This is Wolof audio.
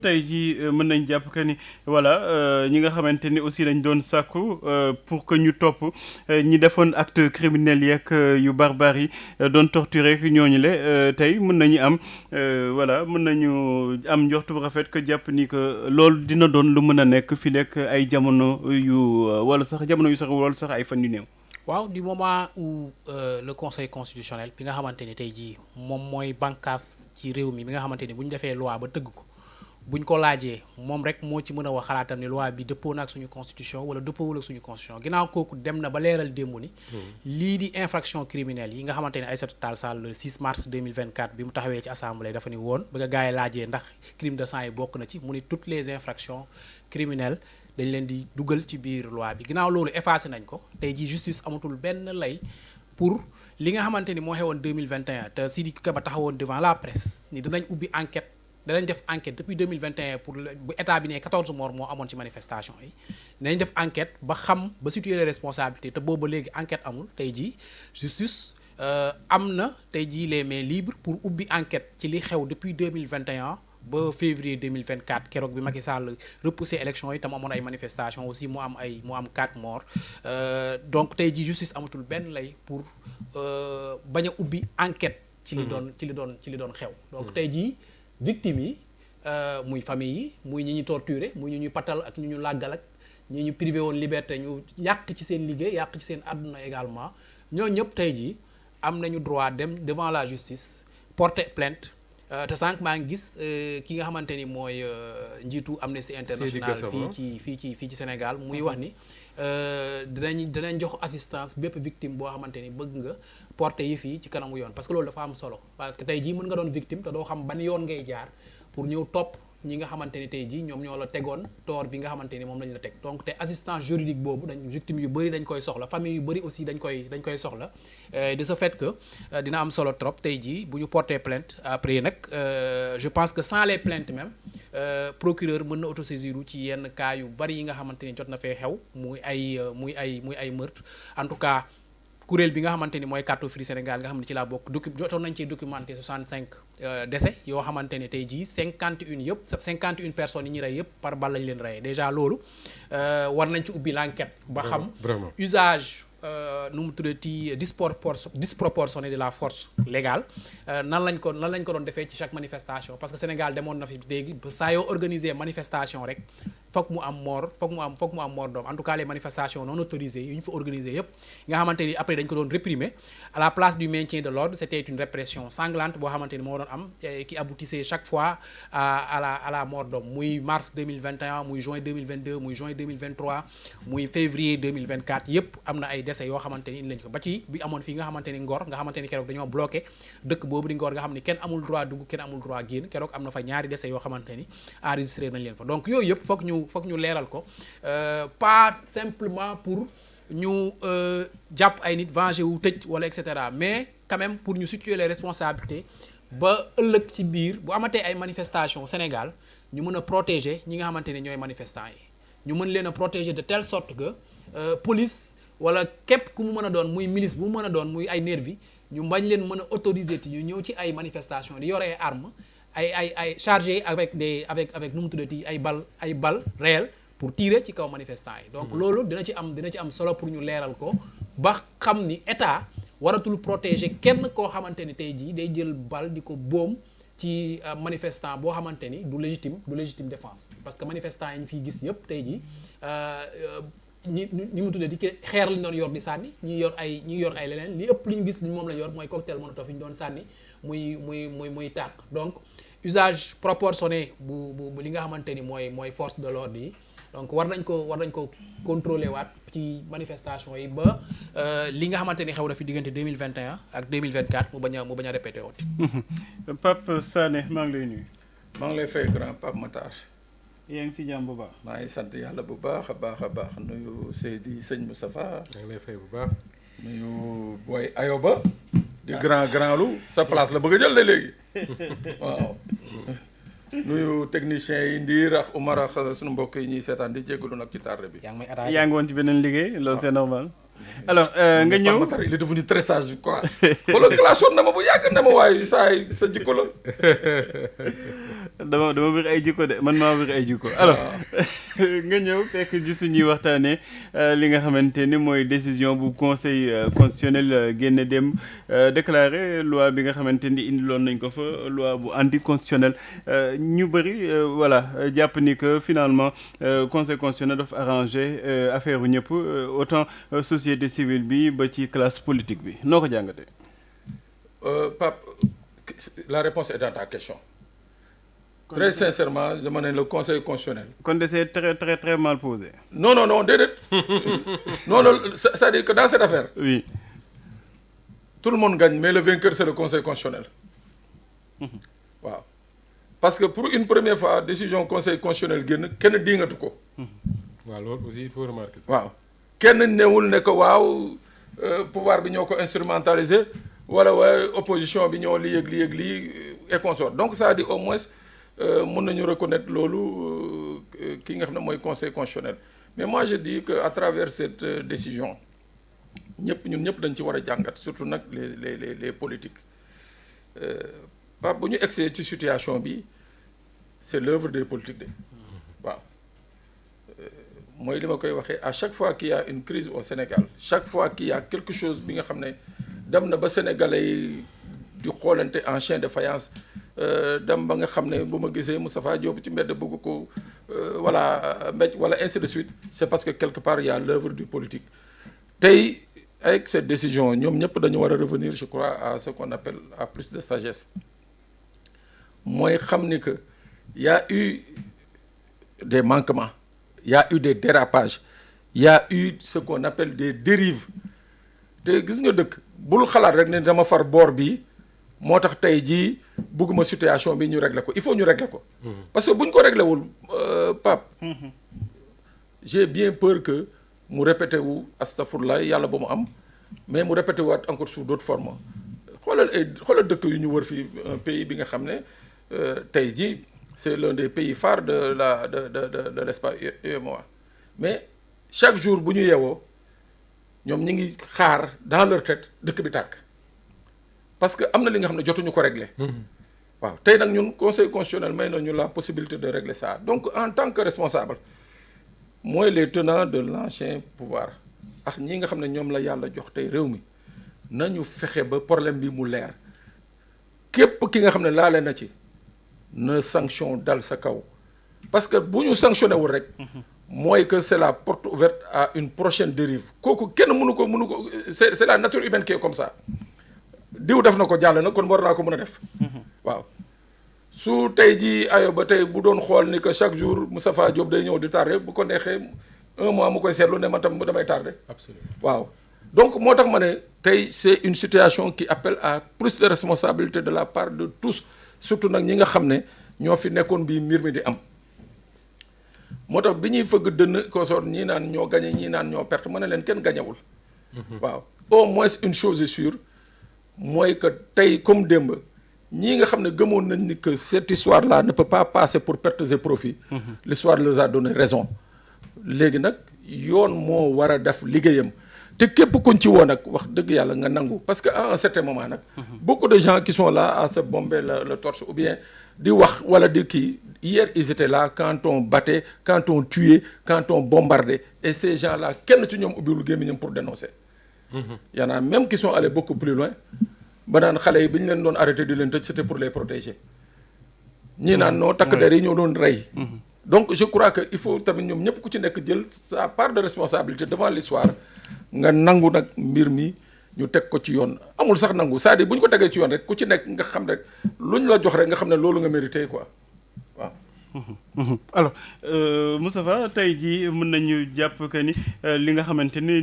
tey jii mën nañ jàpp que ni voilà ñi nga xamante ni aussi dañ doon sàkku pour que ñu topp ñi defoon acte criminel yeeg yu barbare yi doon torturer ñooñu le tey mën nañu am voilà mën nañu am njortu bu rafet que jàpp ni que loolu dina doon lu mën a nekk fii lekk ay jamono yu wala sax jamono yu sax wala sax ay fan yu néew. waaw du moment où le conseil constitutionnel bi nga xamante ni tey jii moom mooy bànqaas ci réew mi bi nga xamante ni bu ñu defee loi ba tëgg ko. buñ ko laajee moom rek moo ci mën a wax xalaatam ni loi bi dëppoo na ak suñu constitution wala dëppoowul ak suñu constitution ginnaaw kooku dem na ba leeral démb ni lii di infraction criminelle yi nga xamante ne Aïssata Tall Sall le 6 mars 2024 bi mu taxawee ci assemblée dafa ni woon ba nga gars yi laajee ndax crime de sang yi bokk na ci mu ni toutes les infractions criminelles dañ leen di dugal ci biir loi bi ginnaaw loolu effacé nañ ko tey jii justice amatul benn lay pour li nga xamante ni moo xewoon 2021 te Sidiki Kaba taxawoon devant la presse ni dinañ ubbi enquête danañ def enquête depuis 2021 pour bu état bi ne 14 morts moo amoon ci manifestation yi dinañ def enquête ba xam ba situer les responsabilités te boobu ba léegi enquête amul tey jii justice am na tey jii les mains libres pour ubbi enquête ci li xew depuis 2021 ba février 2024 keroog bi Macky Sall repoussé élection yi tam amoon ay manifestation aussi mu am 4 morts donc tey jii justice amatul benn lay pour bañ a ubbi enquête ci li doon xew donc tey jii victimes yi muy famille yi muy ñi ñu torturé muy ñu patal ak ñu làggal ak ñi ñu privé woon liberté ñu yàq ci seen liggéey yàq ci seen àdduna également ñoo ñëpp tey jii am nañu droit dem devant la justice porter plainte te sànq maa ngi gis ki nga xamante ni mooy njiitu Amnesty International fii ci Sénégal muy wax ni dinañ jox assistance bépp victime boo xamante ni bëgg nga porter yi fii ci kanamu yoon parce que loolu dafa am solo parce que tey jii mën nga doon victime te doo xam ban yoon ngay jaar pour ñëw topp ñi nga xamante ni tey jii ñoom ñoo la tegoon tort bi nga xamante ni moom lañ la teg donc te assistance juridique boobu victime yu bëri dañ koy soxla famille yu bëri aussi dañ koy soxla de ce fait que dina am solo trop tey jii bu ñu porter plainte après nag je pense que sans les plaintes même procureur mën na autosaisir ci yenn cas yu bëri yi nga xamante ni jot na fee xew muy ay meurtre en tout cas kuréel bi nga xamante ni mooy Cartophilie Sénégal nga xam ne ci laa bokk jotoon nañ ci documenté 65 décès yoo xamante ne tey jii 51 personnes yi ñu rey yëpp par balle lañ leen reyee déjà loolu war nañ ci ubbi l'enquête ba xam usage nu mu tuddati disproportionné de la force légale nan lañ ko doon defee ci chaque manifestation parce que Sénégal demoon na fi léegi saa yoo organiser manifestation rek foog mu am mort doom en tout cas les manifestations non autorisées yu ñu fa organiser yëpp nga xamante ni après dañ ko doon réprimer à la place du maintien de l'ordre c'était une répression sanglante boo xamante ni moo doon am qui aboutissait chaque fois à la mort d'homme muy mars 2021 muy juin 2022 muy juin 2023 muy février 2024 yëpp am na ay décès yoo xamante ni indi lañ ko ba ci bi amoon fii nga xamante ni Ngor nga xamante ni keroog dañoo bloqué dëkk boobu di Ngor nga xam ni kenn amul droit dugg kenn amul droit génn keroog am na fa ñaari décès yoo xamante ni enregistré nañ leen fa donc yooyu yëpp foog ñu leeral ko pas simplement pour ñu jàpp ay nit venger wu tëj wala et cetera mais quand même pour ñu situer les responsabilités ba ëllëg ci biir bu amatee ay manifestations Sénégal ñu mën a protéger ñi nga xamante ne ñooy manifestants yi ñu mën leen a protéger de telle sorte que police wala képp ku mu mën a doon muy milice bu mu mën a doon muy ay nervi ñu bañ leen mën a autoriser ti ñu ñëw ci ay manifestations di yore ay armes ay chargé avec nu mu tuddati ay balles réelles pour tirer ci kaw manifestants yi donc loolu dina ci am solo pour ñu leeral ko ba xam ni état waratul protéger kenn koo xamante ni tey jii day jël bal di ko boom ci manifestant boo xamante ni du légitime défense parce que manifestant yi ñu fiy gis yëpp tey jii ñi mu tuddee di xeer lañu doon yor di sànni ñi yor ay leneen li ëpp li ñu gis li moom lañu yor mooy cocktail molotov yi ñu doon sànni muy tàkk donc usage proportionné bu li nga xamante ni mooy force de l'ordre yi donc war nañ ko contrôler waat ci manifestation yi ba li nga xamante ni xew na fi diggante 2021 ak 2024 mu bañ a répété woon. Pape Sané maa ngi lay nuyu. maa ngi lay fay grand Pape Matar. yaa ngi si jàmm bu baax. maa ngi sant yàlla bu baax a baax nuyu Seydi sëñ Moustapha. maa ngi lay fay bu baax. nuyu booy Ayoba. di grand lu sa place la bëgg a jël de léegi waaw. nuyu technicien yi Ndiir ak Umar ak sunu mbokk yi ñuy seetaan di jégalu nag ci tardé bi. yaa ngi woon ci beneen liggéey loolu c'est normal. alors nga ñëw Matar il est devenu très sage quoi. xoolal classe woon na ma bu yàgg na ma waaye saa sa jikko la. dama bëri ay jikko de man maa bëri ay jikko alors nga ñëw fekk juste ñuy waxtaanee li nga xamante ni mooy décision bu conseil constitutionnel génne dem déclaré loi bi nga xamante ni indiloon nañ ko fa loi bu anticonstitutionnel ñu bëri voilà jàpp ni que finalement conseil constitutionnel dafa arrangé affaire bu ñëpp autant société civile bi ba ci classe politique bi noo ko jàngatee. Pape, la réponse est dans ta question. Très sincèrement, je demande le conseil constitutionnel. Quand c'est très mal posé. Non, déedéet. non, c'est-à-dire que dans cette affaire, oui, tout le monde gagne, mais le vainqueur, c'est le conseil constitutionnel. Waaw. Parce que pour une première fois, décision conseil constitutionnel génn kenn diingatu ko. waaw loolu aussi il faut remarquer. waaw kenn newul ne ko waaw pouvoir bi ñoo ko instrumentaliser. wala waaye opposition bi ñoo lii ak lii et consort donc ça dit au moins mën nañu reconnaître loolu ki nga xam ne mooy conseil constitutionnel mais moi je dis que à travers cette décision ñun ñëpp dañ ci war a jàngat surtout nag les politiques Pape bu ñu egsee ci situation bi c'est l'œuvre des politiques de waaw mooy li ma koy waxee à chaque fois qu'il y a une crise au Sénégal chaque fois qu'il y a quelque chose bi nga xam ne dem na ba Sénégalais yi di xoolante en chien de faïence dem ba nga xam ne bu ma gisee Moustapha Diop ci mbedd bëgg ko voilà mbéj wala ainsi de suite c'est parce que quelque part il y a l'œuvre du politique tey avec cette décision ñoom ñëpp dañu war a revenir je crois à ce qu'on appelle à plus de sagesse mooy xam ni que y a eu des manquements y a eu des dérapages y a eu ce qu'on appelle des dérives te gis nga dëkk bul xalaat rek ne dama far boor bi moo tax tey jii bugguma situation bi ñu régler ko il faut ñu régler ko. parce que bu ñu ko réglé wul Pape. j'ai bien peur que mu répété wu astafurlah yàlla ba mu am mais mu répété waat encore sous d'autres formes xoolal dëkk yu ñu wër fii un pays bi nga xam ne tey jii c'est l'un des pays phares de l'espace UEMOA mais chaque jour bu ñu yeewoo. ñoom ñi ngi xaar dans leur tête dëkk bi tàkk parce que am na li nga xam ne jotuñu ko régler waaw tey nag ñun conseil constitutionnel may nañu la possibilité de régler ça donc en tant que responsable mooy les tenants de l'ancien pouvoir ak ñi nga xam ne ñoom la yàlla jox tey réew mi nañu fexe ba problème bi mu leer képp ki nga xam ne laale na ci na sanction dal sa kaw parce que bu ñu sanctionné wul rek mooy que c'est la porte ouverte à une prochaine dérive kooku kenn mënu ko c'est la nature humaine qui est comme ça diw def na ko jàll na kon war naa ko mën a def waaw su tey jii ayo ba tey bu doon xool ni que chaque jour Moustapha Diop day ñëw di tardé bu ko neexee un mois mu koy seetlu ne man tam damay tardé. Absolument. waaw donc moo tax ma ne tey c'est une situation qui appelle à plus de responsabilité de la part de tous surtout nag ñi nga xam ne ñoo fi nekkoon bii mbir mi di am moo tax bi ñuy fëgg dënn consort ñii naan ñoo gagné ñii naan ñoo perte ma ne leen kenn gañewul waaw au moins une chose est sûre mooy que tey comme démb ñii nga xam ne gëmoon nañ ni que cette histoire là ne peut pas passer pour pertes et profits l'histoire leur a donné raison léegi nag yoon moo war a def liggéeyam te képp kuñ ci woon nag wax dëgg yàlla nga nangu parce que à un certain moment nag beaucoup de gens qui sont là à se bomber le torse ou bien di wax wala di kii hier ils étaient là quand on battait quand on tuait quand on bombardait et ces gens là kenn ci ñoom ubbiwul gémmiñam pour dénoncer y en a même qui sont allés beaucoup plus loin ba naan xale yi bi ñu leen doon arrêté di leen tëj c'était pour les protéger ñii naan noo takk der yi ñoo doon rey donc je crois que il faut tamit ñoom ñëpp ku ci nekk jël sa part de responsabilité devant l'histoire nga nangu nag mbir mi ñu teg ko ci yoon amul sax nangu c'est-à-dire bu ñu ko tegee ci yoon rek ku ci nekk nga xam rek luñ la jox rek nga xam ne loolu nga mérité quoi waaw. alors Moustapha tey jii mën nañu jàpp que ni li nga xamante ni